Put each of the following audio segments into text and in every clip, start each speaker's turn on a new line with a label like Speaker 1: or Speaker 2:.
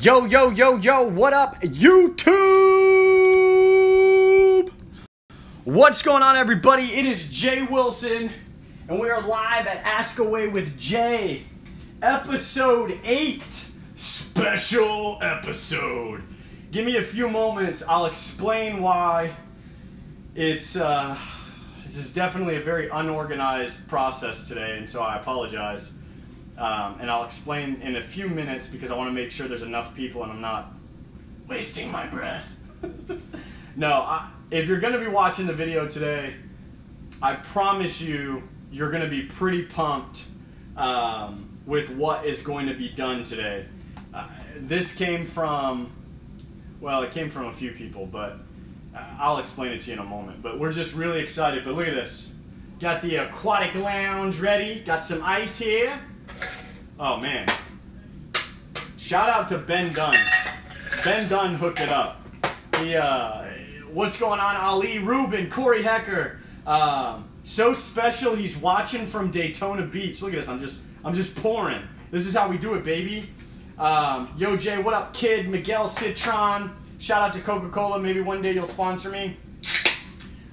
Speaker 1: Yo, yo, yo, yo, what up, YouTube? What's going on, everybody? It is Jay Wilson, and we are live at Ask Away with Jay, episode 8, special episode. Give me a few moments, I'll explain why. This is definitely a very unorganized process today, and so I apologize. And I'll explain in a few minutes because I want to make sure there's enough people and I'm not wasting my breath. No, if you're going to be watching the video today, I promise you're going to be pretty pumped with what is going to be done today. This came from, well, it came from a few people, but I'll explain it to you in a moment. But we're just really excited. But look at this. Got the aquatic lounge ready. Got some ice here. Oh man, shout out to Ben Dunn. Ben Dunn hooked it up. What's going on, Ali, Ruben, Corey Hecker. So special, he's watching from Daytona Beach. Look at this, I'm just pouring. This is how we do it, baby. Yo Jay, what up, kid? Miguel Citron. Shout out to Coca-Cola, maybe one day you'll sponsor me.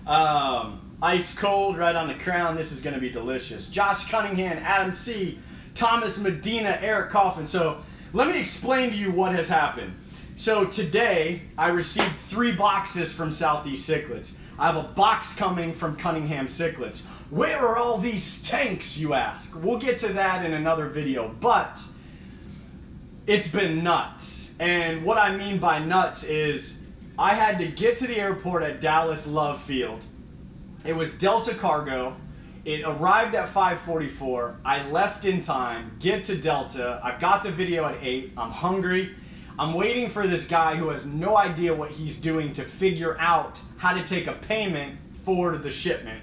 Speaker 1: Ice cold, right on the crown. This is gonna be delicious. Josh Cunningham, Adam C., Thomas Medina, Eric Coffin. So let me explain to you what has happened. So today I received 3 boxes from Southeast Cichlids. I have a box coming from Cunningham Cichlids. Where are all these tanks, you ask? We'll get to that in another video, but it's been nuts. And what I mean by nuts is I had to get to the airport at Dallas Love Field. It was Delta Cargo. It arrived at 5:44. I left in time, get to Delta. I've got the video at 8. I'm hungry. I'm waiting for this guy who has no idea what he's doing to figure out how to take a payment for the shipment.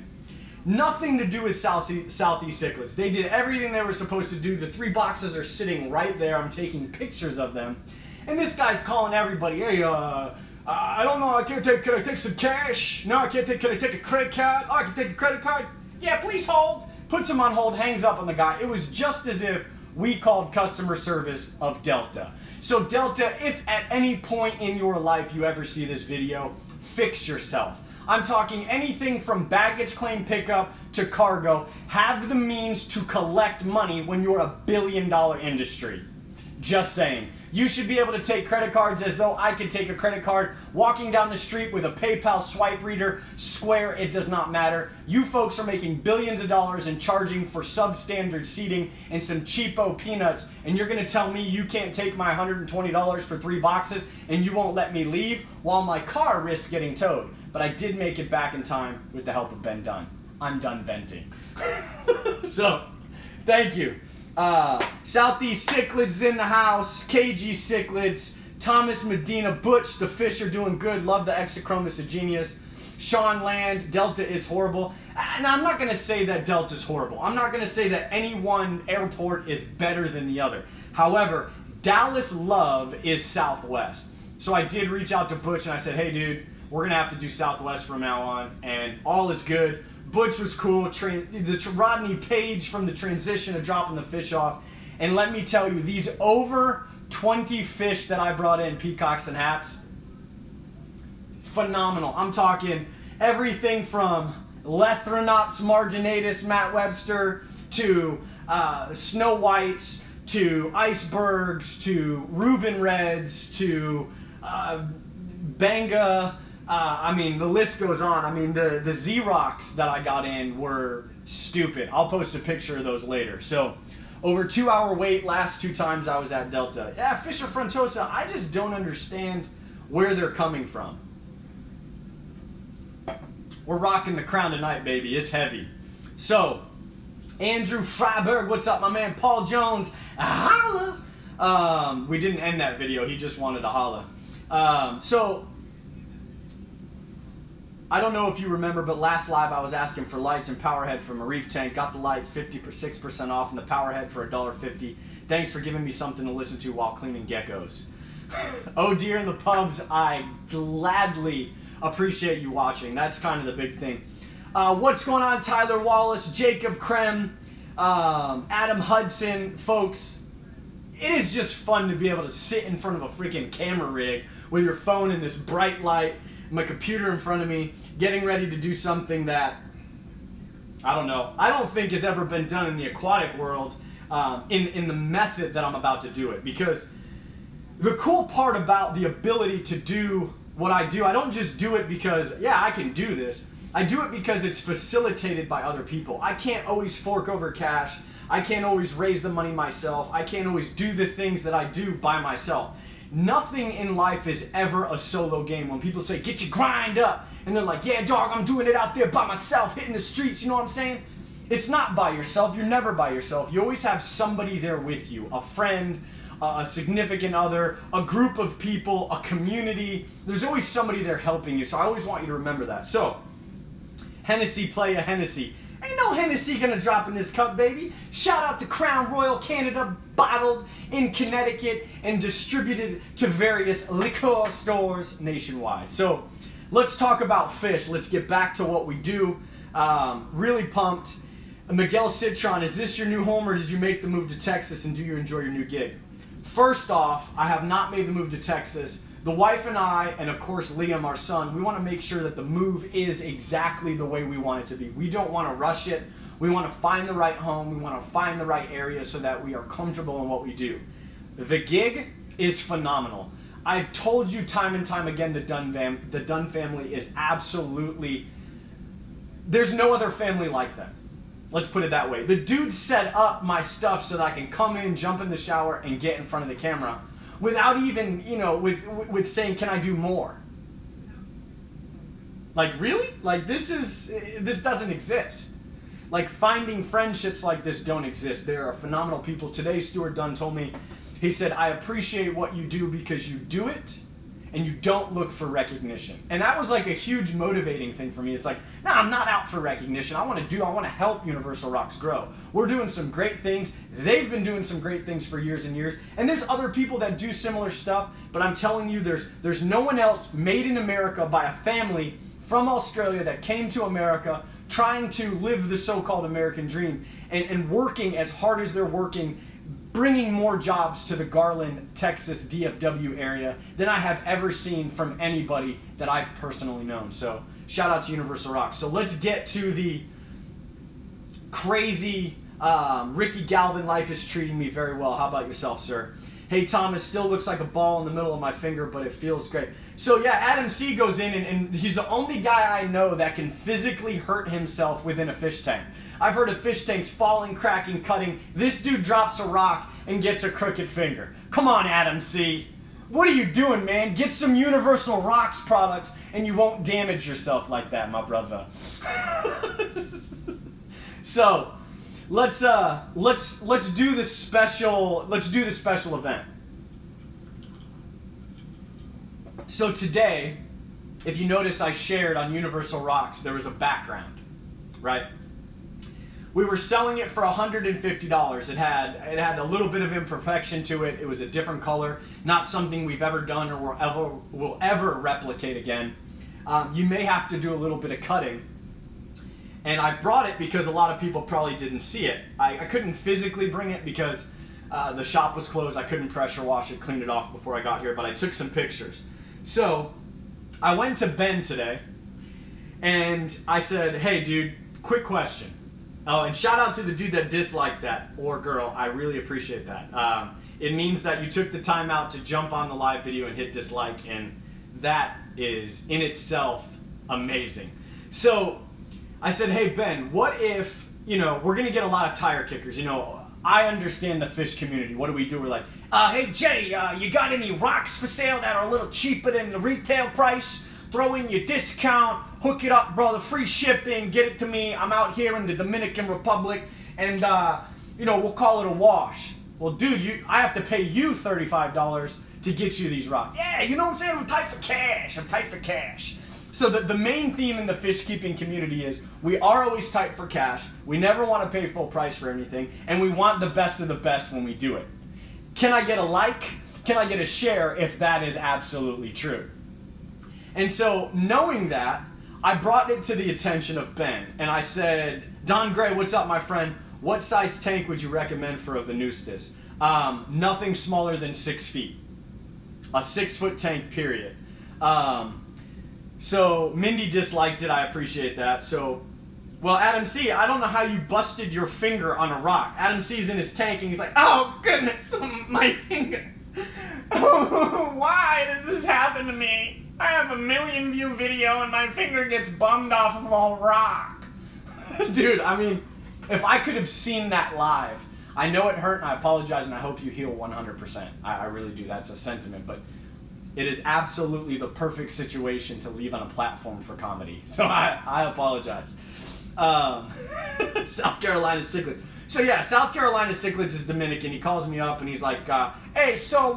Speaker 1: Nothing to do with Southeast Cichlids. They did everything they were supposed to do. The 3 boxes are sitting right there. I'm taking pictures of them. And this guy's calling everybody, hey, I don't know, can I take some cash? No, I can't take, can I take a credit card? Oh, I can take a credit card? Yeah, please hold. Puts him on hold, hangs up on the guy. It was just as if we called customer service of Delta. So Delta, if at any point in your life you ever see this video, fix yourself. I'm talking anything from baggage claim pickup to cargo. Have the means to collect money when you're a billion-dollar industry. Just saying. You should be able to take credit cards as though I could take a credit card walking down the street with a PayPal swipe reader, Square, it does not matter. You folks are making billions of dollars and charging for substandard seating and some cheapo peanuts, and you're going to tell me you can't take my $120 for 3 boxes and you won't let me leave while my car risks getting towed. But I did make it back in time with the help of Ben Dunn. I'm done venting. So, thank you. Southeast Cichlids in the house, KG Cichlids, Thomas Medina, Butch, the fish are doing good, love the Exochromis of Genius, Sean Land, Delta is horrible. And I'm not going to say that Delta's horrible. I'm not going to say that any one airport is better than the other. However, Dallas Love is Southwest. So I did reach out to Butch and I said, hey dude, we're going to have to do Southwest from now on, and all is good. Butch was cool. Rodney Page from the transition of dropping the fish off. And let me tell you, these over 20 fish that I brought in, peacocks and haps, phenomenal. I'm talking everything from Lethrinops marginatus, Matt Webster, to Snow Whites, to icebergs, to Reuben Reds, to Banga. I mean, the list goes on. I mean, the Xerox that I got in were stupid. I'll post a picture of those later. So, over 2-hour wait last 2 times I was at Delta. Yeah, Fisher Frontosa, I just don't understand where they're coming from. We're rocking the crown tonight, baby. It's heavy. So, Andrew Freiberg, what's up, my man? Paul Jones, holla! We didn't end that video. He just wanted to holla. So, I don't know if you remember, but last live I was asking for lights and power head from a reef tank. Got the lights 56% off and the power head for $1.50. Thanks for giving me something to listen to while cleaning geckos. Oh dear in the pubs, I gladly appreciate you watching. That's kind of the big thing. What's going on, Tyler Wallace, Jacob Krem, Adam Hudson, folks? it is just fun to be able to sit in front of a freaking camera rig with your phone in this bright light, my computer in front of me, getting ready to do something that, I don't know, I don't think has ever been done in the aquatic world in the method that I'm about to do it. Because the cool part about the ability to do what I do, I don't just do it because, yeah, I can do this. I do it because it's facilitated by other people. I can't always fork over cash. I can't always raise the money myself. I can't always do the things that I do by myself. Nothing in life is ever a solo game. When people say, get your grind up, and they're like, yeah, dog, I'm doing it out there by myself, hitting the streets, you know what I'm saying? It's not by yourself. You're never by yourself. You always have somebody there with you, a friend, a significant other, a group of people, a community. There's always somebody there helping you, so I always want you to remember that. So, Hennessy, play a Hennessy. Ain't no Hennessy gonna drop in this cup, baby. Shout out to Crown Royal Canada, bottled in Connecticut and distributed to various liquor stores nationwide. So, let's talk about fish. Let's get back to what we do. Really pumped. Miguel Citron, is this your new home, or did you make the move to Texas, and do you enjoy your new gig? First off, I have not made the move to Texas. The wife and I, and of course Liam, our son, we want to make sure that the move is exactly the way we want it to be. We don't want to rush it. We want to find the right home. We want to find the right area so that we are comfortable in what we do. The gig is phenomenal. I've told you time and time again, the Dunn family is absolutely, there's no other family like them. Let's put it that way. The dude set up my stuff so that I can come in, jump in the shower, and get in front of the camera without even, you know, with saying, can I do more? Like, really? Like, this doesn't exist. Like, finding friendships like this don't exist. There are phenomenal people. Today, Stuart Dunn told me, he said, I appreciate what you do because you do it and you don't look for recognition. And that was like a huge motivating thing for me. It's like, no, I'm not out for recognition. I want to help Universal Rocks grow. We're doing some great things. They've been doing some great things for years and years. And there's other people that do similar stuff, but I'm telling you, there's no one else made in America by a family from Australia that came to America trying to live the so-called American dream and working as hard as they're working, bringing more jobs to the Garland, Texas DFW area than I have ever seen from anybody that I've personally known. So shout out to Universal Rocks. So let's get to the crazy Ricky Galvin, life is treating me very well. How about yourself, sir? Hey, Thomas, still looks like a ball in the middle of my finger, but it feels great. So yeah, Adam C goes in and he's the only guy I know that can physically hurt himself within a fish tank. I've heard of fish tanks falling, cracking, cutting. This dude drops a rock and gets a crooked finger. Come on, Adam C. What are you doing, man? Get some Universal Rocks products and you won't damage yourself like that, my brother. So, let's do this special event. So today, if you notice, I shared on Universal Rocks there was a background, right? We were selling it for $150. It had a little bit of imperfection to it. It was a different color, not something we've ever done or will ever replicate again. You may have to do a little bit of cutting. And I brought it because a lot of people probably didn't see it. I couldn't physically bring it because the shop was closed. I couldn't pressure wash it, clean it off before I got here, but I took some pictures. So I went to Ben today and I said, hey dude, quick question. Oh, and shout out to the dude that disliked that, or girl, I really appreciate that. It means that you took the time out to jump on the live video and hit dislike, and that is in itself amazing. So I said, hey Ben, what if, you know, we're gonna get a lot of tire kickers. You know, I understand the fish community. What do? We're like, hey Jay, you got any rocks for sale that are a little cheaper than the retail price? Throw in your discount, hook it up, brother, free shipping, get it to me. I'm out here in the Dominican Republic, and you know, we'll call it a wash. Well, dude, I have to pay you $35 to get you these rocks. Yeah, you know what I'm saying? I'm tight for cash. I'm tight for cash. So the main theme in the fish keeping community is we are always tight for cash. We never want to pay full price for anything, and we want the best of the best when we do it. Can I get a like? Can I get a share if that is absolutely true? And so, knowing that, I brought it to the attention of Ben, and I said, Don Gray, what's up, my friend? What size tank would you recommend for a Venustus? Nothing smaller than 6 feet. A 6-foot tank, period. So Mindy disliked it. I appreciate that. So, well, Adam C., I don't know how you busted your finger on a rock. Adam C's in his tank and he's like, oh goodness, my finger. Why does this happen to me? I have a 1 million view video and my finger gets bummed off of a rock. Dude, I mean, if I could have seen that live, I know it hurt and I apologize and I hope you heal 100%. I really do. That's a sentiment, but it is absolutely the perfect situation to leave on a platform for comedy. So I apologize. South Carolina cichlids. So yeah, South Carolina cichlids is Dominican. He calls me up and he's like, hey, so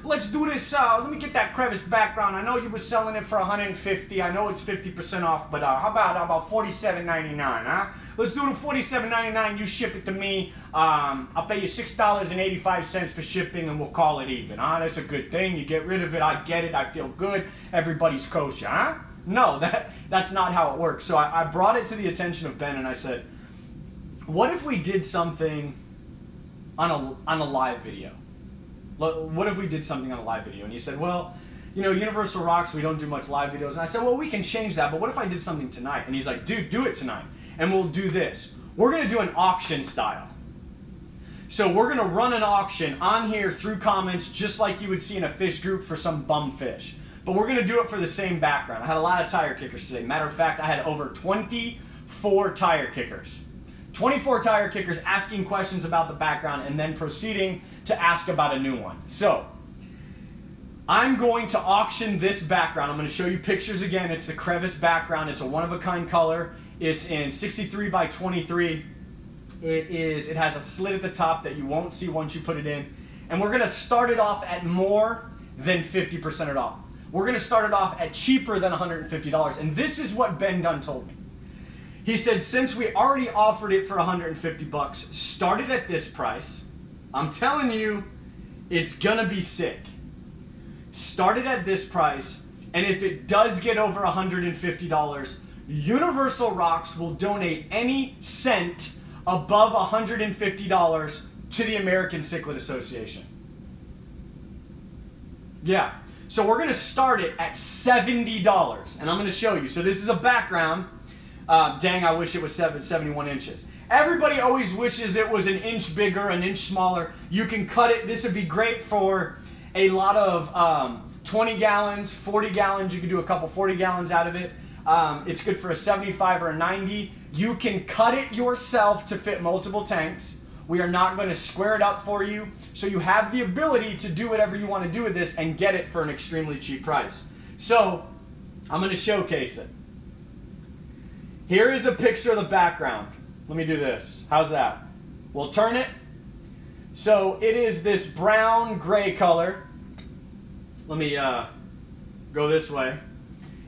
Speaker 1: let's do this. Let me get that crevice background. I know you were selling it for $150. I know it's 50% off, but how about $47.99, huh? Let's do the $47.99. You ship it to me. I'll pay you $6.85 for shipping and we'll call it even, huh? That's a good thing. You get rid of it. I get it. I feel good. Everybody's kosher, huh? No, that's not how it works. So I brought it to the attention of Ben and I said, what if we did something on a live video? What if we did something on a live video? And he said, well, you know, Universal rocks, we don't do much live videos. And I said, well, we can change that, but what if I did something tonight? And he's like, dude, do it tonight. And we'll do this. We're going to do an auction style. So we're going to run an auction on here through comments just like you would see in a fish group for some bum fish. But we're going to do it for the same background. I had a lot of tire kickers today. Matter of fact, I had over 24 tire kickers. 24 tire kickers asking questions about the background and then proceeding to ask about a new one. So, I'm going to auction this background. I'm going to show you pictures again. It's the crevice background. It's a one-of-a-kind color. It's in 63 by 23. It has a slit at the top that you won't see once you put it in. And we're going to start it off at more than 50% off. We're going to start it off at cheaper than $150. And this is what Ben Dunn told me. He said, since we already offered it for $150, start it at this price. I'm telling you, it's gonna be sick. Start it at this price, and if it does get over $150, Universal Rocks will donate any cent above $150 to the American Cichlid Association. Yeah, so we're gonna start it at $70, and I'm gonna show you. So this is a background. Dang, I wish it was 71 inches. Everybody always wishes it was an inch bigger, an inch smaller. You can cut it. This would be great for a lot of 20 gallons, 40 gallons. You can do a couple 40 gallons out of it. It's good for a 75 or a 90. You can cut it yourself to fit multiple tanks. We are not going to square it up for you. So you have the ability to do whatever you want to do with this and get it for an extremely cheap price. So I'm going to showcase it. Here is a picture of the background. Let me do this. How's that? We'll turn it. So it is this brown gray color. Let me go this way.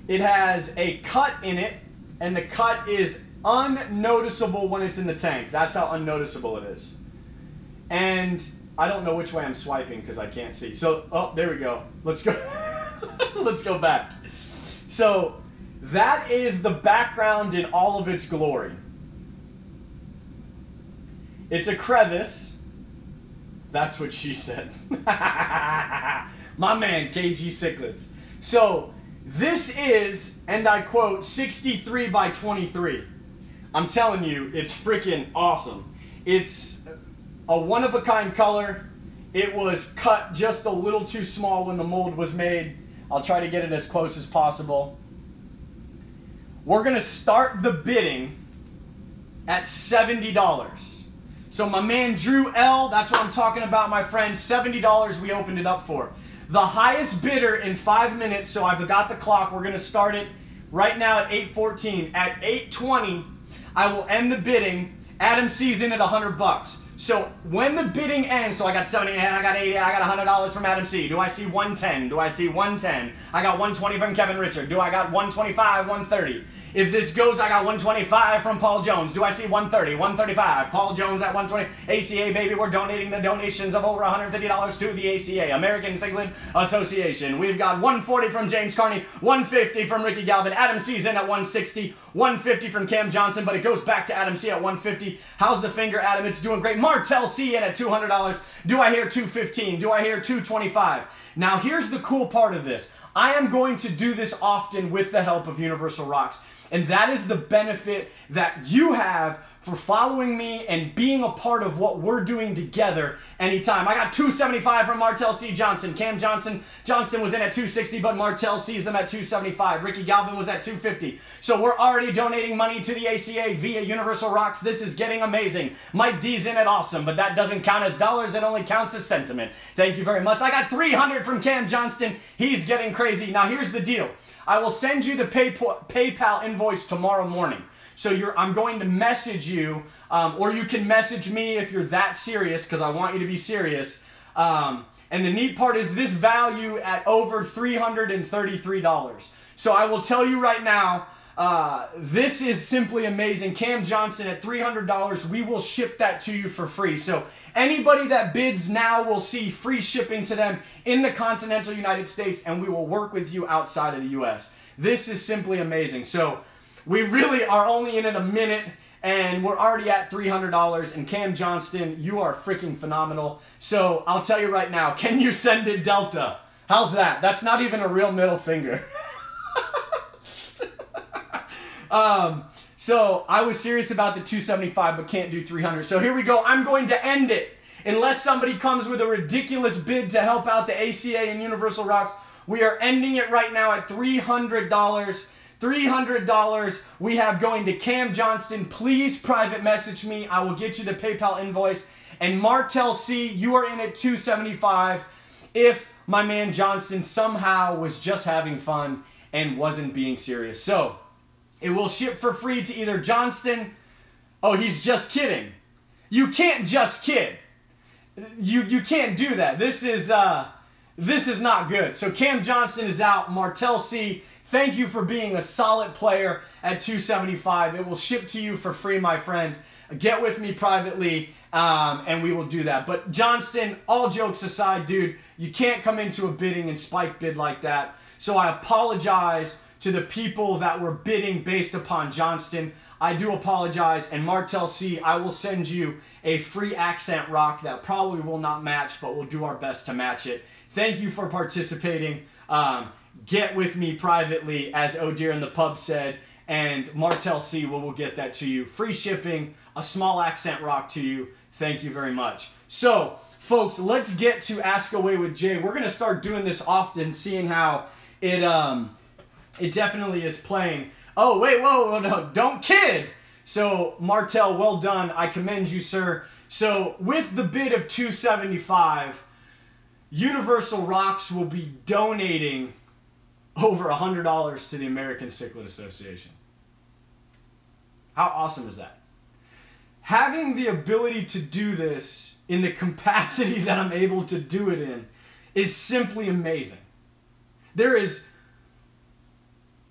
Speaker 1: It has a cut in it, and the cut is unnoticeable when it's in the tank. That's how unnoticeable it is. And I don't know which way I'm swiping because I can't see. So, oh, there we go. Let's go. Let's go back. So that is the background in all of its glory. It's a crevice. That's what she said. My man, KG Cichlids. So this is, and I quote, 63 by 23. I'm telling you, it's freaking awesome. It's a one-of-a-kind color. It was cut just a little too small when the mold was made. I'll try to get it as close as possible. We're going to start the bidding at $70. So my man Drew L., that's what I'm talking about, my friend, $70 we opened it up for. The highest bidder in 5 minutes, so I've got the clock, we're going to start it right now at 8:14. At 8:20, I will end the bidding. Adam C's in at $100. So when the bidding ends, so I got 70 and I got 80, I got $100 from Adam C. Do I see 110? Do I see 110? I got 120 from Kevin Richard. Do I got 125, 130? If this goes, I got 125 from Paul Jones. Do I see 130, 135? Paul Jones at 120. ACA, baby, we're donating the donations of over $150 to the ACA, American Cichlid Association. We've got 140 from James Carney, 150 from Ricky Galvin. Adam C's in at 160, 150 from Cam Johnson, but it goes back to Adam C at 150. How's the finger, Adam? It's doing great. Martell C in at $200? Do I hear $215? Do I hear $225? Now here's the cool part of this. I am going to do this often with the help of Universal Rocks. And that is the benefit that you have for following me and being a part of what we're doing together anytime. I got $275 from Martell C. Johnson. Cam Johnston was in at $260, but Martell sees him at $275. Ricky Galvin was at $250. So we're already donating money to the ACA via Universal Rocks. This is getting amazing. Mike D's in at awesome, but that doesn't count as dollars. It only counts as sentiment. Thank you very much. I got $300 from Cam Johnston. He's getting crazy. Now here's the deal. I will send you the PayPal invoice tomorrow morning. So I'm going to message you, or you can message me if you're that serious, because I want you to be serious. And the neat part is this value at over $333. So I will tell you right now, this is simply amazing. Cam Johnston at $300, we will ship that to you for free. So anybody that bids now will see free shipping to them in the continental United States, and we will work with you outside of the US. This is simply amazing. So we really are only in it a minute, and we're already at $300. And Cam Johnston, you are freaking phenomenal. So I'll tell you right now, can you send it Delta? How's that? That's not even a real middle finger. So I was serious about the $275, but can't do $300. So here we go. I'm going to end it. Unless somebody comes with a ridiculous bid to help out the ACA and Universal Rocks, we are ending it right now at $300. $300 we have going to Cam Johnston. Please private message me. I will get you the PayPal invoice. And Martell C, you are in at $275 if my man Johnston somehow was just having fun and wasn't being serious. So it will ship for free to either Johnston. Oh, he's just kidding. You can't just kid. You can't do that. This is not good. So Cam Johnston is out. Martell C, thank you for being a solid player at $275. It will ship to you for free, my friend. Get with me privately, and we will do that. But Johnston, all jokes aside, dude, you can't come into a bidding and spike bid like that. So I apologize to the people that were bidding based upon Johnston. I do apologize. And Martell C, I will send you a free accent rock that probably will not match, but we'll do our best to match it. Thank you for participating. Get with me privately, as Oh Dear in the Pub said, and Martell C will get that to you. Free shipping, a small accent rock to you. Thank you very much. So, folks, let's get to Ask Away with Jay. We're going to start doing this often, seeing how it definitely is playing. Oh, wait, whoa, no, don't kid. So, Martell, well done. I commend you, sir. So, with the bid of $275, Universal Rocks will be donating over $100 to the American Cichlid Association. How awesome is that? Having the ability to do this in the capacity that I'm able to do it in is simply amazing.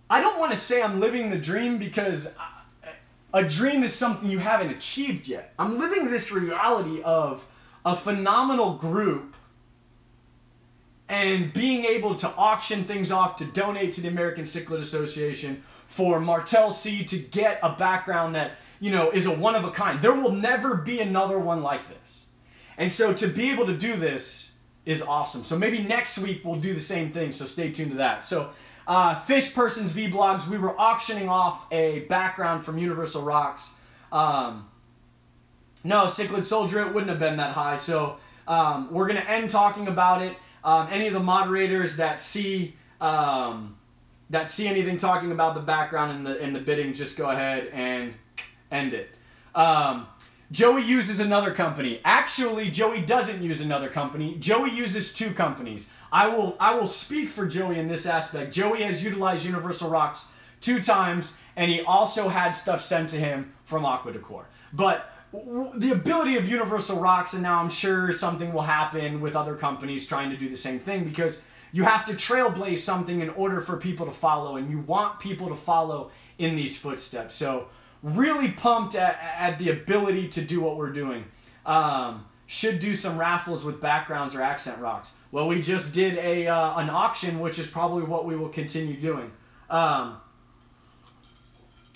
Speaker 1: I don't want to say I'm living the dream, because a dream is something you haven't achieved yet. I'm living this reality of a phenomenal group and being able to auction things off to donate to the American Cichlid Association, for Martell C to get a background that, you know, is a one of a kind. There will never be another one like this. And so to be able to do this is awesome. So maybe next week we'll do the same thing, so stay tuned to that. So Fish Persons Vlogs, we were auctioning off a background from Universal Rocks. No, Cichlid Soldier, it wouldn't have been that high. So we're going to end talking about it. Any of the moderators that see anything talking about the background in the bidding, just go ahead and end it. Joey uses another company. Actually, Joey doesn't use another company. Joey uses two companies. I will speak for Joey in this aspect. Joey has utilized Universal Rocks 2 times, and he also had stuff sent to him from Aqua Decor. But the ability of Universal Rocks, and now I'm sure something will happen with other companies trying to do the same thing, because you have to trailblaze something in order for people to follow, and you want people to follow in these footsteps. So really pumped at the ability to do what we're doing. Should do some raffles with backgrounds or accent rocks. Well, we just did an auction, which is probably what we will continue doing.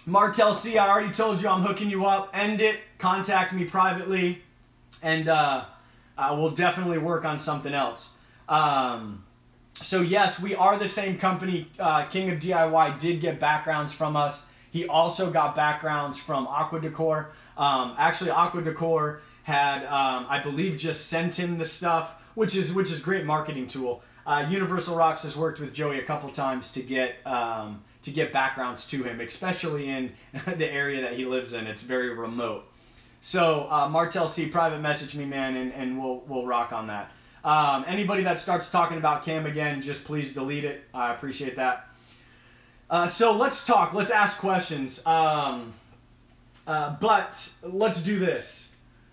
Speaker 1: Martell C, I already told you I'm hooking you up. End it. Contact me privately. and we'll definitely work on something else. So yes, we are the same company. King of DIY did get backgrounds from us. He also got backgrounds from Aqua Decor. Actually, Aqua Decor had, I believe, just sent him the stuff, which is great marketing tool. Universal Rocks has worked with Joey a couple times to get backgrounds to him, especially in the area that he lives in. It's very remote. So Martel C, private message me, man, and we'll rock on that. Anybody that starts talking about Cam again, just please delete it. I appreciate that. So let's talk. Let's ask questions. But let's do this.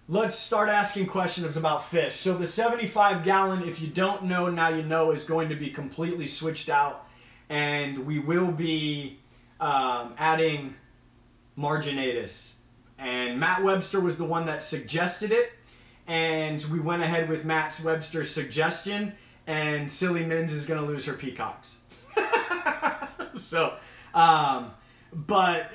Speaker 1: Let's start asking questions about fish. So the 75 gallon, if you don't know, now you know, is going to be completely switched out. And we will be adding Marginatus. And Matt Webster was the one that suggested it. And we went ahead with Matt Webster's suggestion. And Silly Mins is going to lose her peacocks. So, but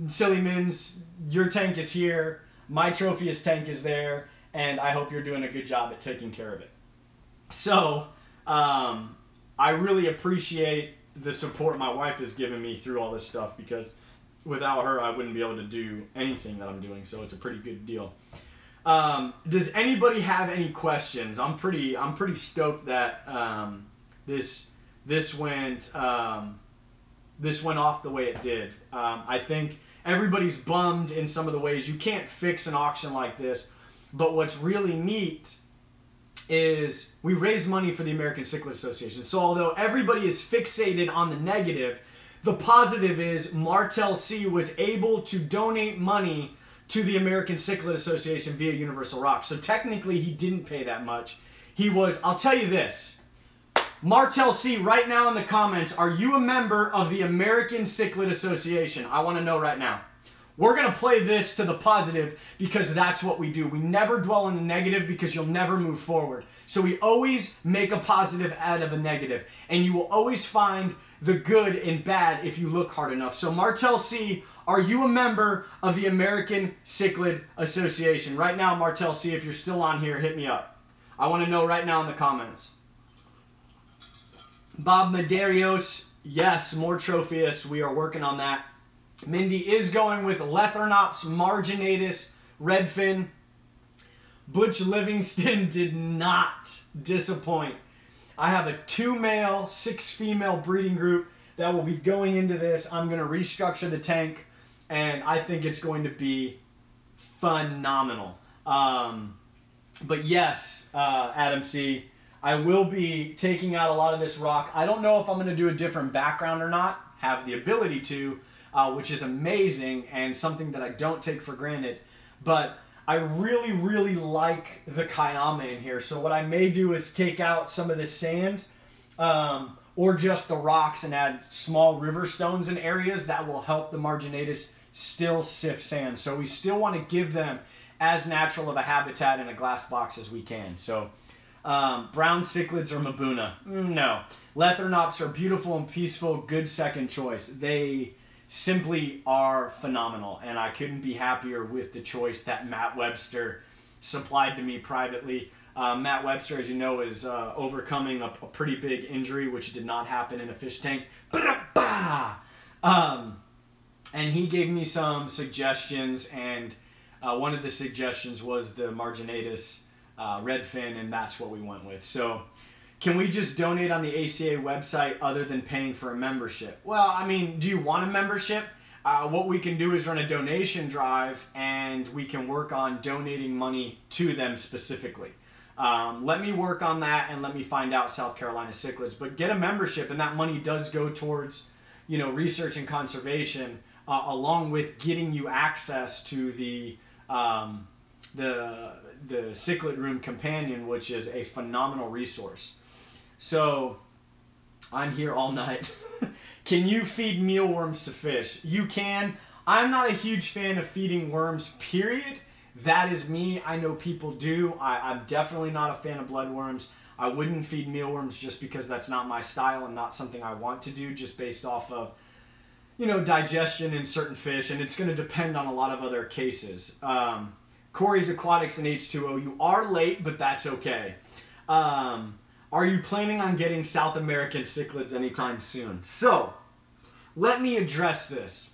Speaker 1: Silly Mins, your tank is here. My Trophius tank is there. And I hope you're doing a good job at taking care of it. So, I really appreciate the support my wife has given me through all this stuff, because without her, I wouldn't be able to do anything that I'm doing. So it's a pretty good deal. Does anybody have any questions? I'm pretty stoked that this went off the way it did. I think everybody's bummed in some of the ways. You can't fix an auction like this, but what's really neat is we raise money for the American Cichlid Association. So although everybody is fixated on the negative, the positive is Martel C was able to donate money to the American Cichlid Association via Universal Rocks. So technically he didn't pay that much. He was, I'll tell you this, Martel C, right now in the comments, are you a member of the American Cichlid Association? I want to know right now. We're going to play this to the positive because that's what we do. We never dwell on the negative because you'll never move forward. So we always make a positive out of a negative. And you will always find the good and bad if you look hard enough. So Martel C, are you a member of the American Cichlid Association? Right now, Martel C, if you're still on here, hit me up. I want to know right now in the comments. Bob Medeiros, yes, more Trophius. We are working on that. Mindy is going with Lethernops, Marginatus, Redfin. Butch Livingston did not disappoint. I have a 2 male, 6 female breeding group that will be going into this. I'm going to restructure the tank, and I think it's going to be phenomenal. But yes, Adam C., I will be taking out a lot of this rock. I don't know if I'm going to do a different background or not. Have the ability to, which is amazing and something that I don't take for granted. But I really, really like the Kayama in here. So what I may do is take out some of the sand or just the rocks and add small river stones in areas that will help the Marginatus still sift sand. So we still want to give them as natural of a habitat in a glass box as we can. So brown cichlids or Mabuna? No. Lethernops are beautiful and peaceful, good second choice. They simply are phenomenal, and I couldn't be happier with the choice that Matt Webster supplied to me privately. Matt Webster, as you know, is overcoming a pretty big injury, which did not happen in a fish tank. And he gave me some suggestions, and one of the suggestions was the Marginatus Redfin, and that's what we went with. So can we just donate on the ACA website other than paying for a membership? Well, I mean, do you want a membership? What we can do is run a donation drive, and we can work on donating money to them specifically. Let me work on that, and let me find out South Carolina cichlids. But get a membership, and that money does go towards, you know, research and conservation, along with getting you access to the Cichlid Room Companion, which is a phenomenal resource. So I'm here all night. Can you feed mealworms to fish? You can. I'm not a huge fan of feeding worms, period. That is me. I know people do. I'm definitely not a fan of bloodworms. I wouldn't feed mealworms just because that's not my style and not something I want to do, just based off of, you know, digestion in certain fish, and it's going to depend on a lot of other cases. Corey's Aquatics and H2O. You are late, but that's okay. Are you planning on getting South American cichlids anytime soon? So, let me address this.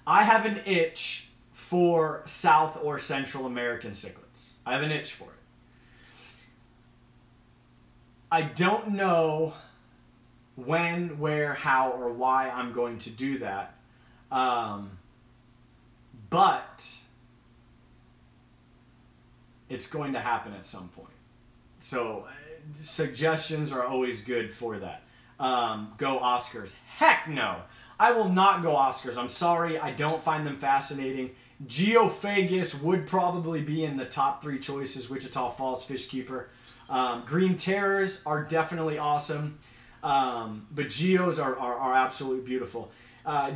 Speaker 1: I have an itch for South or Central American cichlids. I have an itch for it. I don't know when, where, how, or why I'm going to do that. But it's going to happen at some point. So suggestions are always good for that. Go Oscars. Heck no. I will not go Oscars. I'm sorry. I don't find them fascinating. Geophagus would probably be in the top 3 choices. Wichita Falls Fishkeeper. Green Terrors are definitely awesome. But Geos are absolutely beautiful.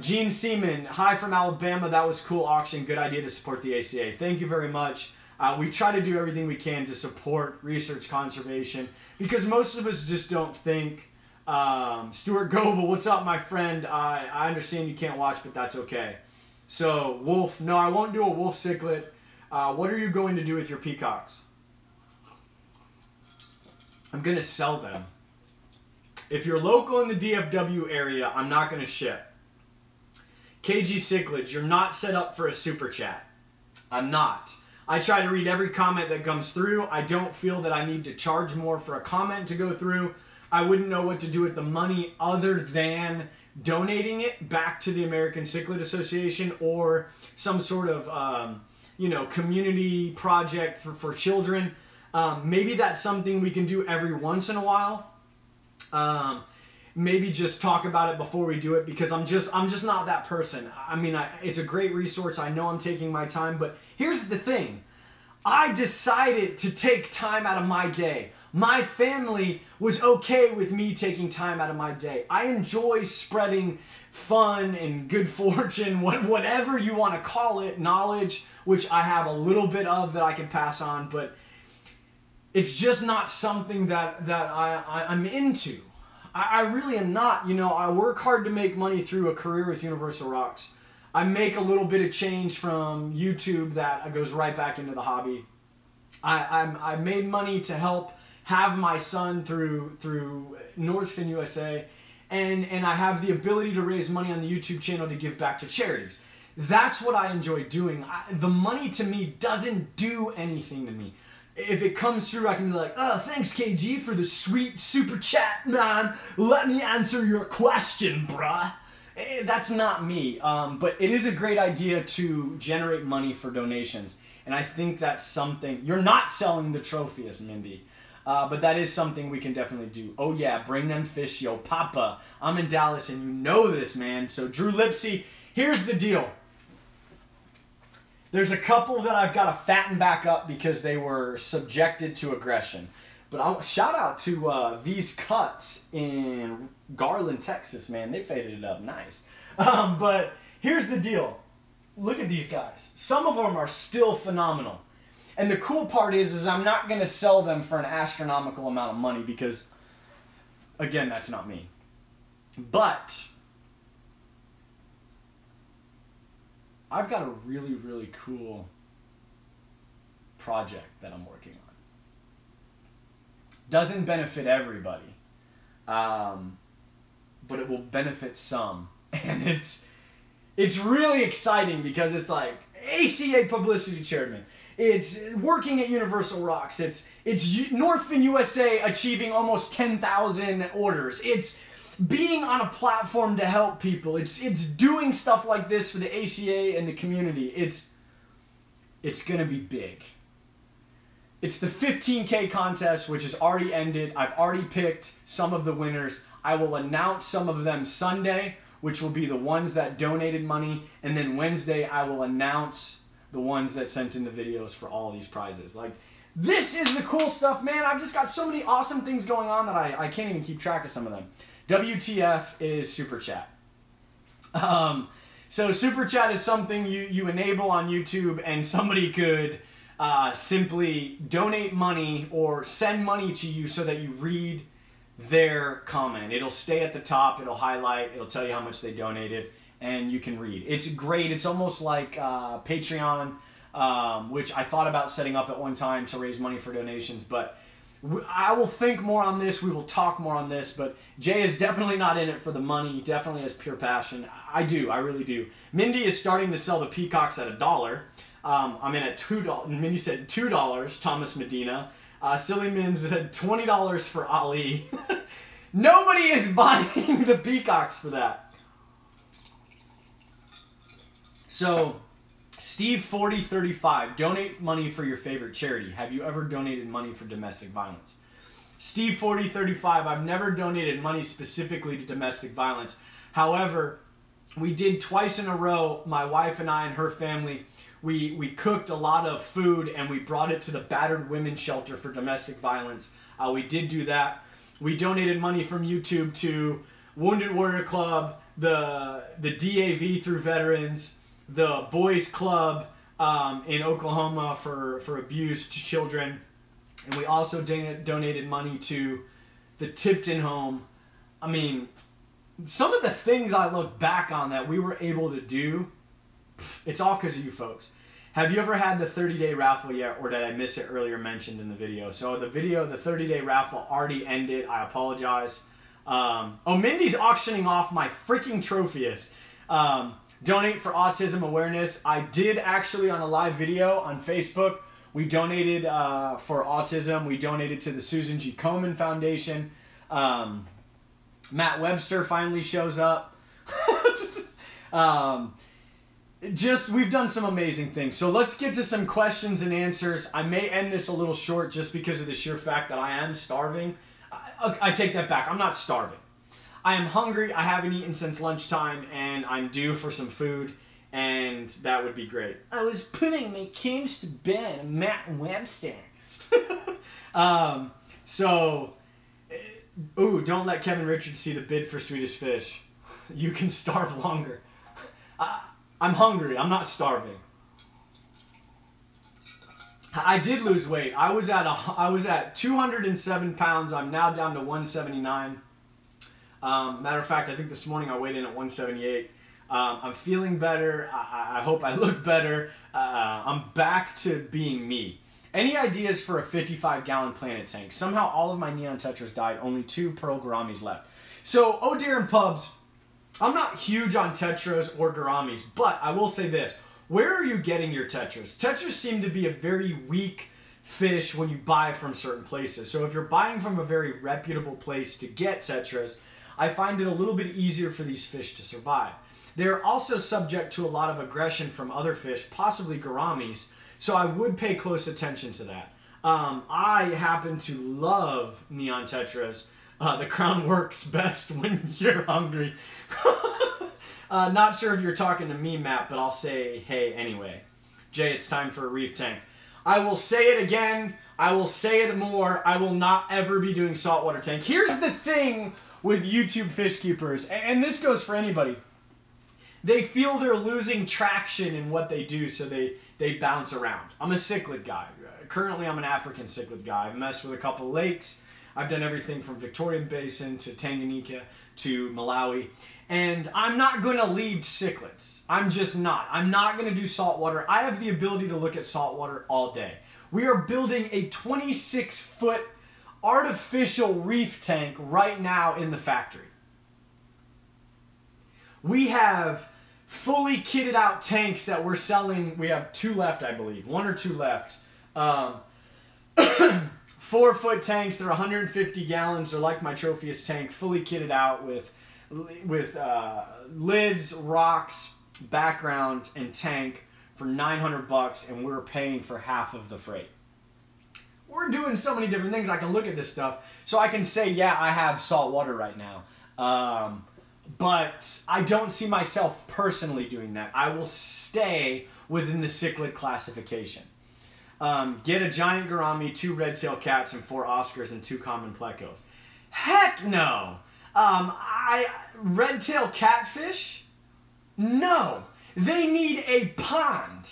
Speaker 1: Gene Seaman, hi from Alabama. That was cool auction. Good idea to support the ACA. Thank you very much. We try to do everything we can to support research conservation because most of us just don't think. Stuart Goebel, what's up, my friend? I understand you can't watch, but that's okay. So, wolf. No, I won't do a wolf cichlid. What are you going to do with your peacocks? I'm going to sell them. If you're local in the DFW area, I'm not going to ship. KG Cichlids, you're not set up for a super chat. I'm not. I try to read every comment that comes through. I don't feel that I need to charge more for a comment to go through. I wouldn't know what to do with the money other than donating it back to the American Cichlid Association or some sort of, community project for children. Maybe that's something we can do every once in a while. Maybe just talk about it before we do it because I'm just not that person. I mean, it's a great resource. I know I'm taking my time, but here's the thing. I decided to take time out of my day. My family was okay with me taking time out of my day. I enjoy spreading fun and good fortune, whatever you want to call it, knowledge, which I have a little bit of that I can pass on, but it's just not something that I'm into. I really am not. I work hard to make money through a career with Universal Rocks. I make a little bit of change from YouTube that goes right back into the hobby. I made money to help have my son through Northfin USA, and I have the ability to raise money on the YouTube channel to give back to charities. That's what I enjoy doing. The money to me doesn't do anything to me. If it comes through, I can be like, oh, thanks, KG, for the sweet super chat, man. Let me answer your question, bruh. That's not me, but it is a great idea to generate money for donations. And I think that's something... You're not selling the Tropheus, Mindy. But that is something we can definitely do. Oh, yeah, bring them fish, yo, papa. I'm in Dallas, and you know this, man. So, Drew Lipsy, here's the deal. There's a couple that I've got to fatten back up because they were subjected to aggression. But shout out to these cuts in Garland, Texas, man. They faded it up nice. But here's the deal. Look at these guys. Some of them are still phenomenal. And the cool part is I'm not going to sell them for an astronomical amount of money because, again, that's not me. But I've got a really, really cool project that I'm working on. Doesn't benefit everybody, but it will benefit some. And it's really exciting because it's like ACA publicity chairman. It's working at Universal Rocks. It's Northfin USA achieving almost 10,000 orders. It's being on a platform to help people. It's doing stuff like this for the ACA and the community. It's gonna be big. It's the 15K contest, which has already ended. I've already picked some of the winners. I will announce some of them Sunday, which will be the ones that donated money, and then Wednesday I will announce the ones that sent in the videos for all these prizes. Like, this is the cool stuff, man. I've just got so many awesome things going on that I can't even keep track of some of them. WTF is Super Chat. So Super Chat is something you enable on YouTube, and somebody could simply donate money or send money to you so that you read their comment. It'll stay at the top, it'll highlight, it'll tell you how much they donated, and you can read. It's great. It's almost like Patreon which I thought about setting up at one time to raise money for donations, but I will think more on this. We will talk more on this, but Jay is definitely not in it for the money. He definitely has pure passion. I really do. Mindy is starting to sell the peacocks at $1. I'm in at $2. Mindy said $2, Thomas Medina. Silly Min said $20 for Ali. Nobody is buying the peacocks for that. So, Steve 4035, donate money for your favorite charity. Have you ever donated money for domestic violence? Steve 4035, I've never donated money specifically to domestic violence. However, we did twice in a row, my wife and I and her family, we cooked a lot of food and we brought it to the battered women's shelter for domestic violence. We did do that. We donated money from YouTube to Wounded Warrior Club, the DAV through veterans, the Boys Club in Oklahoma for abused children. And we also donated money to the Tipton home. I mean, some of the things I look back on that we were able to do, it's all because of you folks. Have you ever had the 30-day raffle yet, or did I miss it earlier mentioned in the video? So the 30-day raffle already ended. I apologize. Oh, Mindy's auctioning off my freaking Trophius. Donate for autism awareness. I did actually on a live video on Facebook. We donated for autism. We donated to the Susan G. Komen Foundation. Matt Webster finally shows up. We've done some amazing things. So let's get to some questions and answers. I may end this a little short just because of the sheer fact that I am starving. I take that back. I'm not starving. I am hungry. I haven't eaten since lunchtime, and I'm due for some food, and that would be great. I was putting my kids to bed, Matt Webster. Ooh, don't let Kevin Richards see the bid for Swedish Fish. You can starve longer. I'm hungry. I'm not starving. I did lose weight. I was at 207 pounds. I'm now down to 179. Matter of fact, I think this morning I weighed in at 178. I'm feeling better. I hope I look better. I'm back to being me. Any ideas for a 55-gallon Planet tank? Somehow all of my Neon Tetras died. Only 2 Pearl Garamis left. So, oh dear and pubs, I'm not huge on Tetras or Garamis, but I will say this. Where are you getting your Tetras? Tetras seem to be a very weak fish when you buy from certain places. So if you're buying from a very reputable place to get Tetras, I find it a little bit easier for these fish to survive. They're also subject to a lot of aggression from other fish, possibly Garamis, so I would pay close attention to that. I happen to love Neon Tetras. The crown works best when you're hungry. Not sure if you're talking to me, Matt, but I'll say hey anyway. Jay, it's time for a reef tank. I will say it again. I will say it more. I will not ever be doing saltwater tank. Here's the thing with YouTube fish keepers, and this goes for anybody. They feel they're losing traction in what they do, so they bounce around. I'm a cichlid guy. Currently, I'm an African cichlid guy. I've messed with a couple lakes. I've done everything from Victorian Basin to Tanganyika to Malawi. And I'm not going to lead cichlids. I'm just not. I'm not going to do saltwater. I have the ability to look at saltwater all day. We are building a 26-foot artificial reef tank right now in the factory. We have fully kitted out tanks that we're selling. We have 2 left, I believe. 1 or 2 left. 4-foot tanks. They're 150 gallons. They're like my Trophius tank, fully kitted out with lids, rocks, background, and tank for $900, and we're paying for half of the freight. We're doing so many different things. I can look at this stuff, so I can say, yeah, I have salt water right now. But I don't see myself personally doing that. I will stay within the cichlid classification. Get a giant gourami, 2 red-tailed cats, and 4 Oscars, and 2 common plecos. Heck no! Red-tailed catfish? No. They need a pond.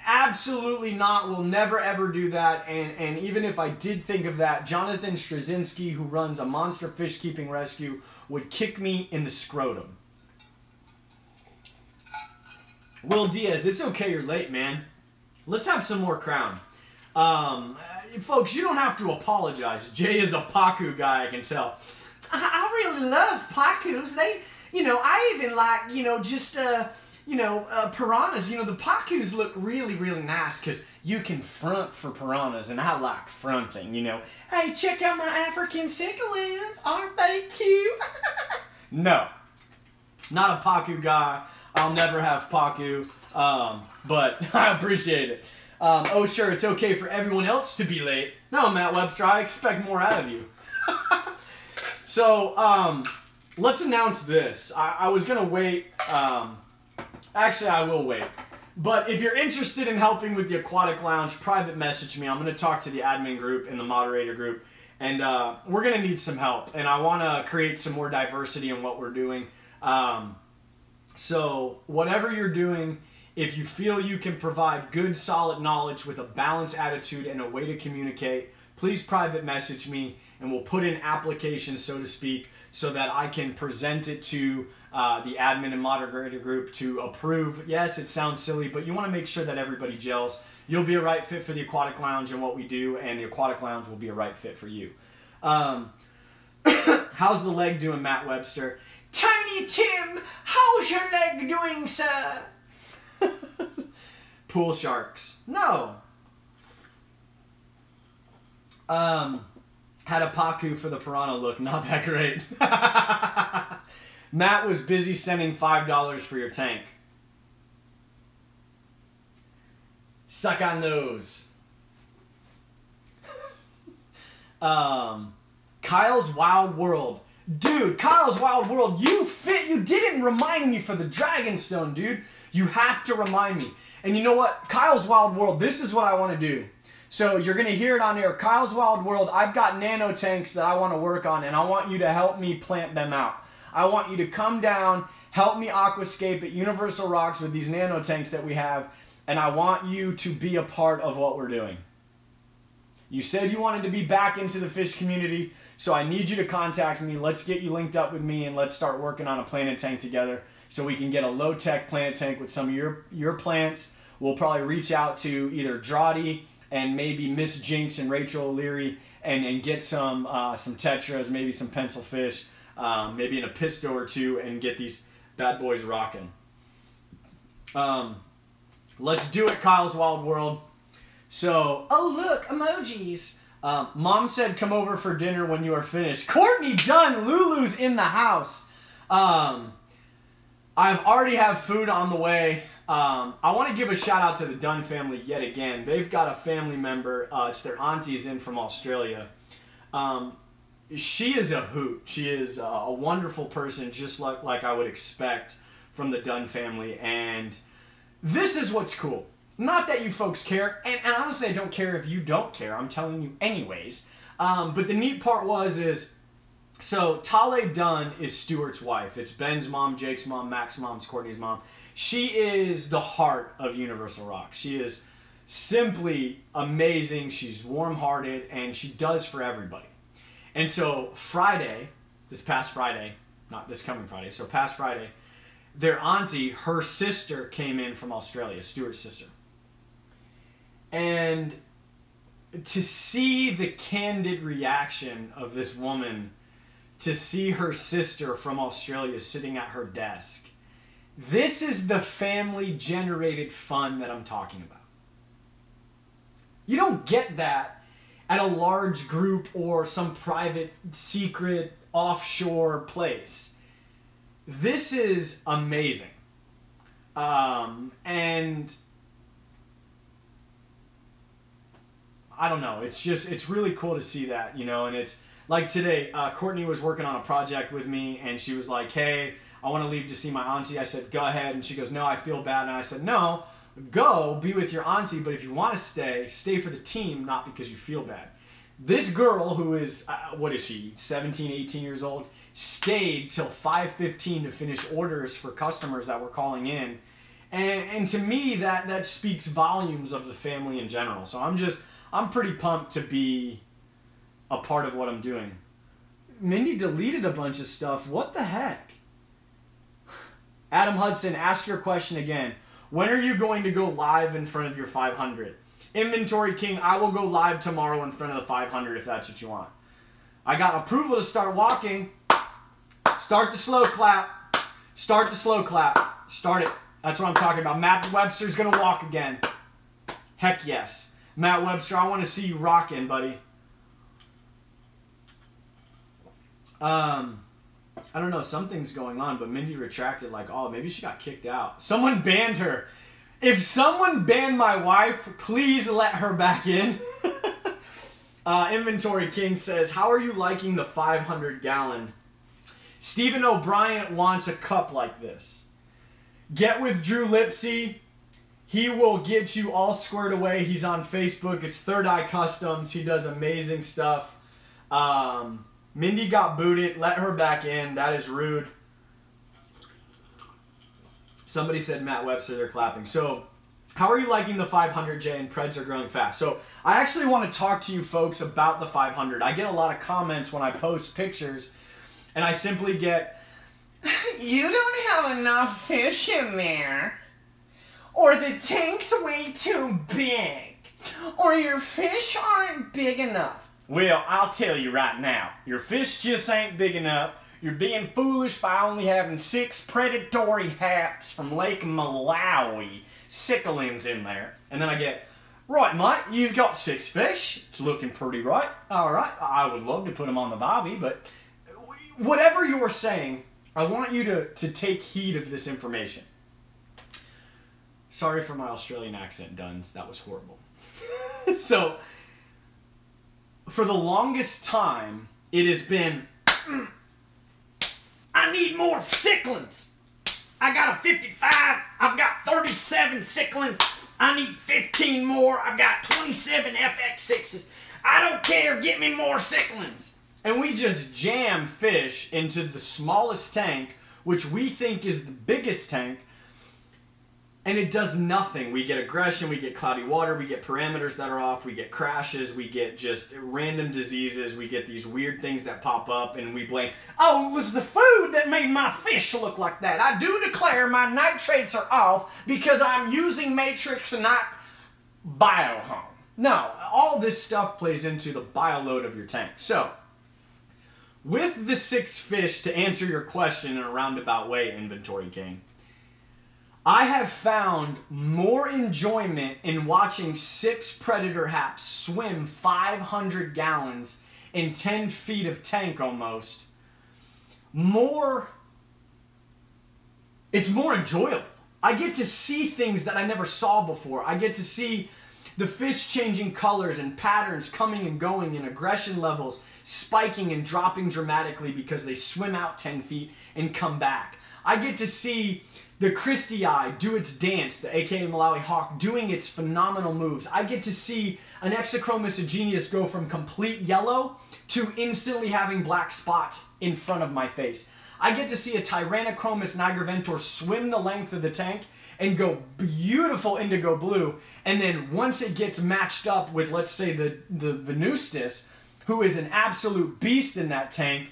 Speaker 1: Absolutely not. We'll never ever do that. And even if I did think of that, Jonathan Straczynski, who runs a monster fish keeping rescue, would kick me in the scrotum. Will Diaz, it's okay you're late, man. Let's have some more Crown. Folks, you don't have to apologize. Jay is a Paku guy, I can tell. I really love Pakus. They, I even like, just, piranhas. The Pakus look really, really nice because you can front for piranhas, and I like fronting, Hey, check out my African cichlids. Aren't they cute? No. Not a Paku guy. I'll never have Paku, but I appreciate it. Oh, sure, it's okay for everyone else to be late. No, Matt Webster, I expect more out of you. So, let's announce this. I was going to wait. Actually, I will wait. But if you're interested in helping with the Aquatic Lounge, private message me. I'm going to talk to the admin group and the moderator group. And we're going to need some help. And I want to create some more diversity in what we're doing. So whatever you're doing, if you feel you can provide good, solid knowledge with a balanced attitude and a way to communicate, please private message me and we'll put in applications, so to speak, so that I can present it to the admin and moderator group to approve. Yes, it sounds silly, but you want to make sure that everybody gels. You'll be a right fit for the Aquatic Lounge and what we do, and the Aquatic Lounge will be a right fit for you. How's the leg doing, Matt Webster? Tiny Tim, how's your leg doing, sir? Pool sharks. No. Had a Paku for the piranha look. Not that great. Matt was busy sending $5 for your tank. Suck on those. Kyle's Wild World. Dude, Kyle's Wild World, you didn't remind me for the Dragonstone, dude. You have to remind me. And you know what? Kyle's Wild World, this is what I want to do. So you're going to hear it on air. Kyle's Wild World, I've got nano tanks that I want to work on, and I want you to help me plant them out. I want you to come down, help me aquascape at Universal Rocks with these nano tanks that we have, and I want you to be a part of what we're doing. You said you wanted to be back into the fish community, so I need you to contact me. Let's get you linked up with me, and let's start working on a planted tank together so we can get a low-tech planted tank with some of your plants. We'll probably reach out to either Drawdy and maybe Miss Jinx and Rachel O'Leary and get some tetras, maybe some pencil fish, maybe in a pisto or two, and get these bad boys rocking. Let's do it, Kyle's Wild World. So, oh look, emojis. Mom said come over for dinner when you are finished. Courtney Dunn, Lulu's in the house. I've already have food on the way. I want to give a shout out to the Dunn family yet again. They've got a family member. It's their auntie's in from Australia. She is a hoot. She is a wonderful person, just like I would expect from the Dunn family. And this is what's cool. Not that you folks care, and honestly I don't care if you don't care, I'm telling you anyways. But the neat part so Tale Dunn is Stuart's wife. It's Ben's mom, Jake's mom, Mac's mom, Courtney's mom. She is the heart of Universal Rock. She is simply amazing, she's warm-hearted, and she does for everybody. And so Friday, this past Friday, not this coming Friday, so past Friday, their auntie, her sister, came in from Australia, Stuart's sister. And to see the candid reaction of this woman, to see her sister from Australia sitting at her desk, this is the family-generated fun that I'm talking about. You don't get that at a large group or some private, secret, offshore place. This is amazing. And I don't know, it's really cool to see that, and it's like today, Courtney was working on a project with me, and she was like, hey, I want to leave to see my auntie. I said, go ahead. And she goes, no, I feel bad. And I said, no, go be with your auntie, but if you want to stay for the team, not because you feel bad. This girl who is, what is she, 17, 18 years old, stayed till 5:15 to finish orders for customers that were calling in. And to me, that speaks volumes of the family in general. So I'm pretty pumped to be a part of what I'm doing. Mindy deleted a bunch of stuff. What the heck? Adam Hudson, ask your question again. When are you going to go live in front of your 500? Inventory King, I will go live tomorrow in front of the 500 if that's what you want. I got approval to start walking. Start the slow clap. Start the slow clap. Start it. That's what I'm talking about. Matt Webster's going to walk again. Heck yes. Matt Webster, I want to see you rocking, buddy. I don't know, something's going on, but Mindy retracted like, oh, maybe she got kicked out. Someone banned her. If someone banned my wife, please let her back in. Inventory King says, how are you liking the 500 gallon? Stephen O'Brien wants a cup like this. Get with Drew Lipsy. He will get you all squared away. He's on Facebook. It's Third Eye Customs. He does amazing stuff. Mindy got booted. Let her back in. That is rude. Somebody said Matt Webster. They're clapping. So, how are you liking the 500J and Preds are growing fast? So, I actually want to talk to you folks about the 500. I get a lot of comments when I post pictures, and I simply get, you don't have enough fish in there, or the tank's way too big, or your fish aren't big enough. Well, I'll tell you right now, your fish just ain't big enough. You're being foolish by only having 6 predatory haps from Lake Malawi cichlins in there. And then I get, right, mate, you've got 6 fish. It's looking pretty right. All right, I would love to put them on the bobby, but whatever you're saying, I want you to take heed of this information. Sorry for my Australian accent, Duns. That was horrible. So, for the longest time, it has been, I need more cichlins. I got a 55. I've got 37 cichlins. I need 15 more. I've got 27 FX6s. I don't care. Get me more cichlins. And we just jam fish into the smallest tank, which we think is the biggest tank, and it does nothing. We get aggression, we get cloudy water, we get parameters that are off, we get crashes, we get just random diseases, we get these weird things that pop up, and we blame, oh, it was the food that made my fish look like that. I do declare my nitrates are off because I'm using Matrix and not Biohome. No, all this stuff plays into the bioload of your tank. So, with the 6 fish, to answer your question in a roundabout way, Inventory King, I have found more enjoyment in watching 6 predator haps swim 500 gallons in 10 feet of tank almost. It's more enjoyable. I get to see things that I never saw before. I get to see the fish changing colors and patterns coming and going and aggression levels spiking and dropping dramatically because they swim out 10 feet and come back. I get to see the Christie Eye do its dance, the aka Malawi Hawk doing its phenomenal moves. I get to see an Exochromis Genius go from complete yellow to instantly having black spots in front of my face. I get to see a Tyrannochromis Nigerventor swim the length of the tank and go beautiful indigo blue, and then once it gets matched up with, let's say, the Venustus, who is an absolute beast in that tank,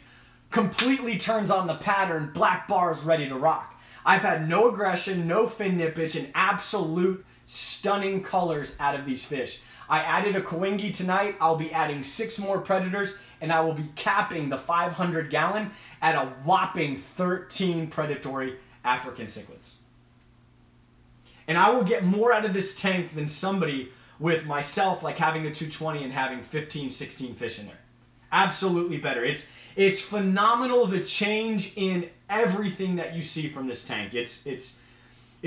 Speaker 1: completely turns on the pattern, black bars ready to rock. I've had no aggression, no fin nippage, and absolute stunning colors out of these fish. I added a Kawingi tonight. I'll be adding 6 more predators, and I will be capping the 500 gallon at a whopping 13 predatory African cichlids. And I will get more out of this tank than somebody with myself, like having a 220 and having 15, 16 fish in there. Absolutely better. It's phenomenal, the change in everything that you see from this tank. It's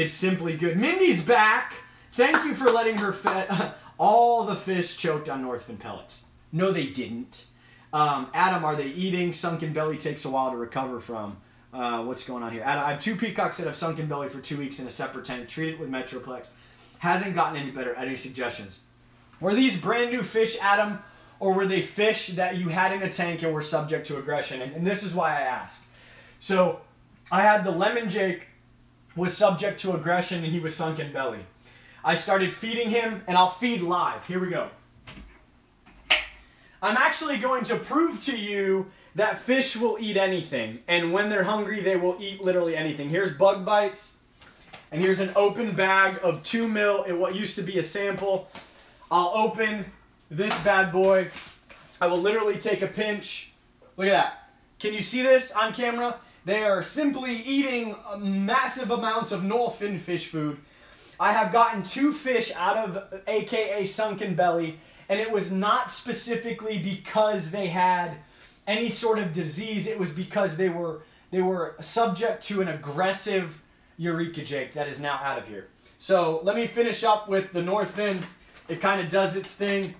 Speaker 1: simply good. Mindy's back. Thank you for letting her all the fish choked on Northfin pellets. No, they didn't. Adam, are they eating? Sunken belly takes a while to recover from. What's going on here? Adam, I have 2 peacocks that have sunken belly for 2 weeks in a separate tank. Treated with Metroplex. Hasn't gotten any better. Any suggestions? Were these brand new fish, Adam, or were they fish that you had in a tank and were subject to aggression? And this is why I ask. So, I had the Lemon Jake was subject to aggression and he was sunken belly. I started feeding him, and I'll feed live. Here we go. I'm actually going to prove to you that fish will eat anything. And when they're hungry, they will eat literally anything. Here's bug bites. And here's an open bag of 2 mil in what used to be a sample. I'll open this bad boy. I will literally take a pinch. Look at that. Can you see this on camera? They are simply eating massive amounts of Northfin fish food. I have gotten 2 fish out of AKA Sunken Belly, and it was not specifically because they had any sort of disease. It was because they were subject to an aggressive Eureka Jake that is now out of here. So let me finish up with the Northfin. It kind of does its thing.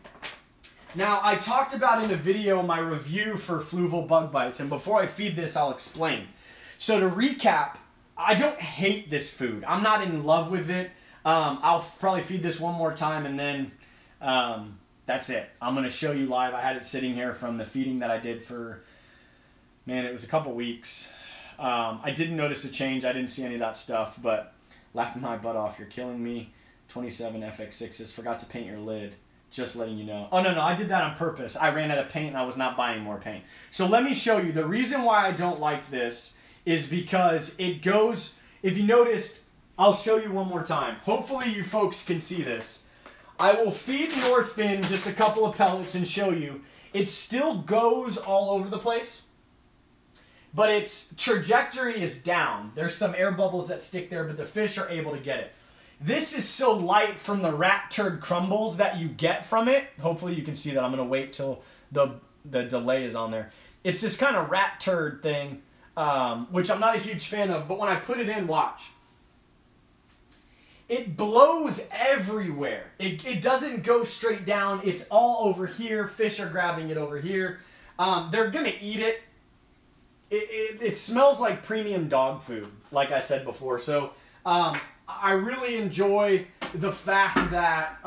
Speaker 1: Now, I talked about in the video my review for fluval bug bites, and before I feed this, I'll explain. So to recap, I don't hate this food. I'm not in love with it. I'll probably feed this one more time, and then that's it. I'm going to show you live. I had it sitting here from the feeding that I did for, man, it was a couple weeks. I didn't notice a change. I didn't see any of that stuff, but laughing my butt off. You're killing me. 27 FX6s. Forgot to paint your lid. Just letting you know. Oh, no, I did that on purpose. I ran out of paint and I was not buying more paint. So let me show you. The reason why I don't like this is because it goes, if you noticed, I'll show you one more time. Hopefully you folks can see this. I will feed Northfin just a couple of pellets and show you. It still goes all over the place, but its trajectory is down. There's some air bubbles that stick there, but the fish are able to get it. This is so light from the rat turd crumbles that you get from it. Hopefully you can see that. I'm going to wait till the delay is on there. It's this kind of rat turd thing, which I'm not a huge fan of, but when I put it in, watch. It blows everywhere. It doesn't go straight down. It's all over here. Fish are grabbing it over here. They're going to eat it. It smells like premium dog food, like I said before. So I really enjoy the fact that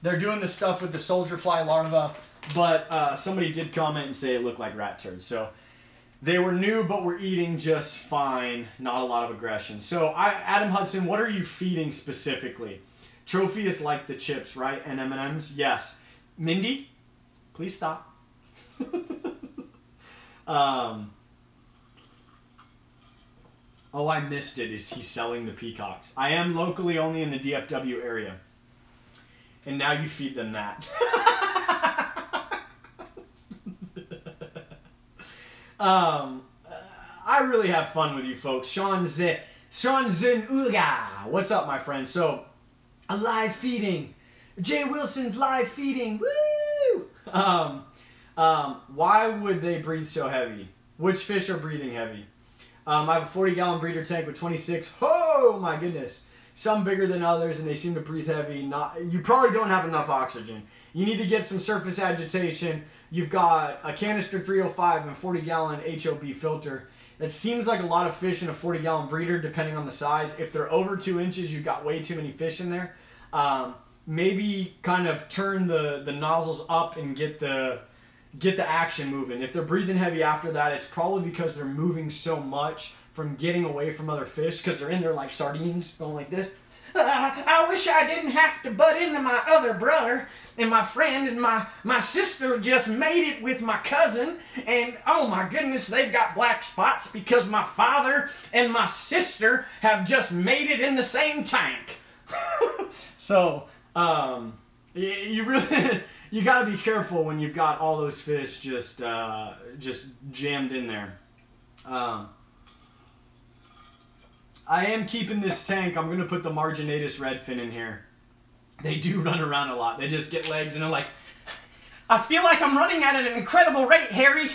Speaker 1: they're doing the stuff with the soldier fly larva, but somebody did comment and say it looked like rat turds. So they were new, but were eating just fine. Not a lot of aggression. So Adam Hudson, what are you feeding specifically? Tropheus like the chips, right? And M&Ms? Yes. Mindy, please stop. Oh, I missed it. Is he selling the peacocks? I am locally only in the DFW area. And now you feed them that. I really have fun with you folks. Sean Zenulga. What's up, my friend? So, a live feeding. Jay Wilson's live feeding. Woo! Why would they breathe so heavy? Which fish are breathing heavy? I have a 40-gallon breeder tank with 26. Oh my goodness! Some bigger than others, and they seem to breathe heavy. You probably don't have enough oxygen. You need to get some surface agitation. You've got a canister 305 and a 40-gallon HOB filter. That seems like a lot of fish in a 40-gallon breeder, depending on the size. If they're over 2 inches, you've got way too many fish in there. Maybe kind of turn the nozzles up and get the action moving. If they're breathing heavy after that, it's probably because they're moving so much from getting away from other fish, because they're in there like sardines, going like this. I wish I didn't have to butt into my other brother and my friend, and my sister just made it with my cousin, and oh my goodness, they've got black spots because my father and my sister have just made it in the same tank. So, you really... You got to be careful when you've got all those fish just jammed in there. I am keeping this tank. I'm going to put the Marginatus redfin in here. They do run around a lot. They just get legs and they're like, I feel like I'm running at an incredible rate, Harry.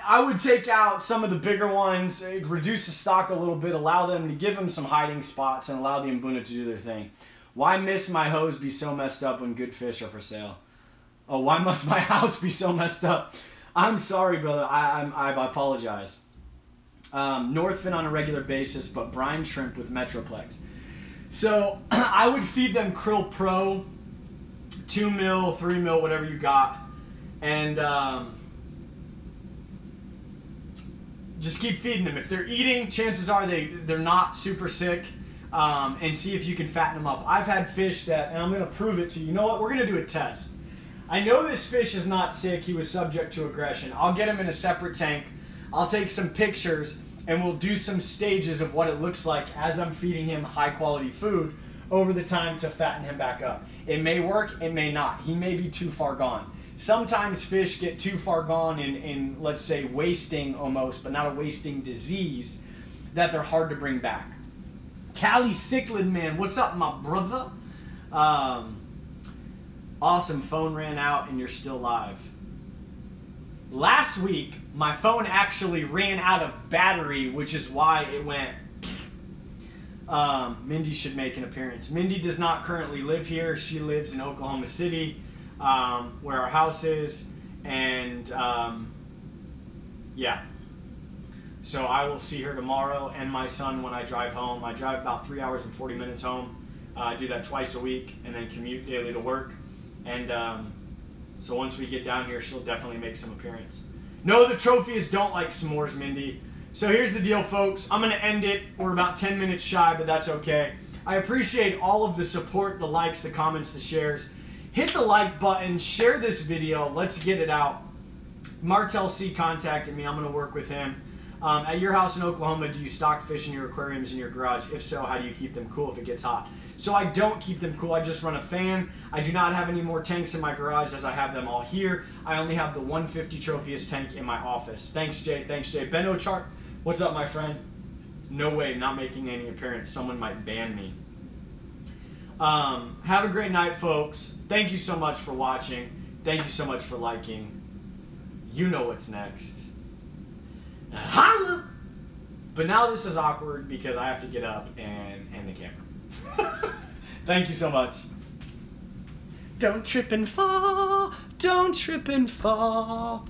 Speaker 1: I would take out some of the bigger ones, reduce the stock a little bit, allow them to give them some hiding spots, and allow the Mbuna to do their thing. Why must my hose be so messed up when good fish are for sale? Oh, why must my house be so messed up? I'm sorry, brother. I apologize. Northfin on a regular basis, but brine shrimp with Metroplex. So I would feed them Krill Pro, 2 mil, 3 mil, whatever you got, and just keep feeding them. If they're eating, chances are they're not super sick, and see if you can fatten them up. I've had fish that, and I'm going to prove it to you. You know what? We're going to do a test. I know this fish is not sick. He was subject to aggression. I'll get him in a separate tank. I'll take some pictures and we'll do some stages of what it looks like as I'm feeding him high quality food over the time to fatten him back up. It may work, it may not. He may be too far gone. Sometimes fish get too far gone in let's say, wasting almost, but not a wasting disease, that they're hard to bring back. Cali Cichlid Man, what's up, my brother? Awesome, phone ran out and you're still live. Last week, my phone actually ran out of battery, which is why it went. Mindy should make an appearance. Mindy does not currently live here. She lives in Oklahoma City, where our house is, and yeah. So I will see her tomorrow and my son when I drive home. I drive about 3 hours and 40 minutes home. I do that twice a week and then commute daily to work. And so once we get down here, she'll definitely make some appearance. No, the trophies don't like s'mores, Mindy. So here's the deal, folks. I'm going to end it. We're about 10 minutes shy, but that's okay. I appreciate all of the support, the likes, the comments, the shares. Hit the like button. Share this video. Let's get it out. Martel C contacted me. I'm going to work with him. At your house in Oklahoma, do you stock fish in your aquariums in your garage? If so, how do you keep them cool if it gets hot? So I don't keep them cool. I just run a fan. I do not have any more tanks in my garage as I have them all here. I only have the 150 Trophiest tank in my office. Thanks, Jay. Thanks, Jay. Ben Ochart, what's up, my friend? No way, not making any appearance. Someone might ban me. Have a great night, folks. Thank you so much for watching. Thank you so much for liking. You know what's next. Holla! But now this is awkward because I have to get up and end the camera. Thank you so much. Don't trip and fall. Don't trip and fall.